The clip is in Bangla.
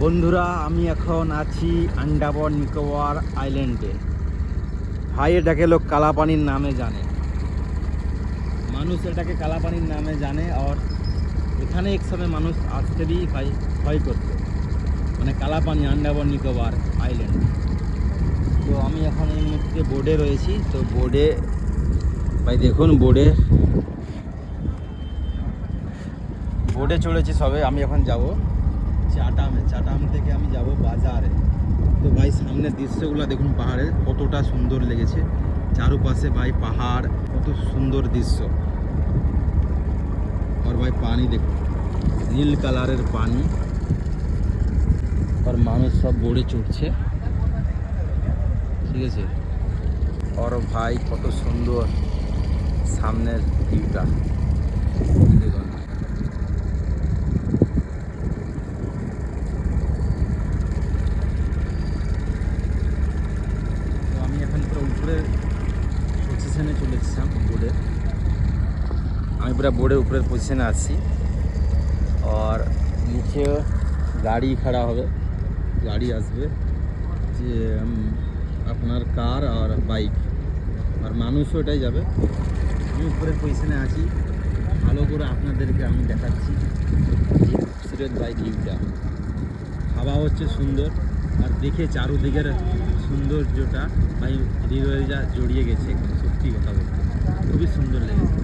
বন্ধুরা, আমি এখন আছি আন্ডামান নিকোবর আইল্যান্ডে। ভাই, এটাকে লোক কালাপানির নামে জানে, মানুষ এটাকে কালাপানির নামে জানে। আর এখানে এক সময় মানুষ আসতে भी ভয় করতো, মানে কালাপানি আন্ডামান নিকোবর আইল্যান্ড। তো আমি এখন এই মুহূর্তে বোর্ডে রয়েছি। তো বোর্ডে ভাই দেখুন, বোর্ডে চলেছি সবে। আমি এখন যাব চাটাম থেকে আমি যাব বাজারে। তো ভাই সামনের দৃশ্যগুলো দেখুন, পাহাড়ের কতটা সুন্দর লেগেছে। চারপাশে ভাই পাহাড়, কত সুন্দর দৃশ্য। আর ভাই পানি দেখুন, নীল কালারের পানি। আর মানুষ সব বোর্ডে চড়ছে, ঠিক আছে। আর ভাই কত সুন্দর সামনের ভিউটা দেখুন। আমি এখন পুরো উপরে পজিশনে চলে এসেছিলাম বোর্ডে। আমি পুরো বোর্ডের উপরের পজিশনে আছি। আর নিচে গাড়ি খাড়া হবে, গাড়ি আসবে, যে আপনার কার আর বাইক, আর মানুষও ওটাই যাবে। আমি উপরের পজিশনে আছি, ভালো করে আপনাদেরকে আমি দেখাচ্ছি সিলেট বাইক ভিউটা। হাওয়া হচ্ছে সুন্দর, আর দেখে চারুদিকের সৌন্দর্যটা ভাই হৃদয়ে যা জড়িয়ে গেছে একদম, সত্যি কথা বলতে খুবই সুন্দর লেগেছে।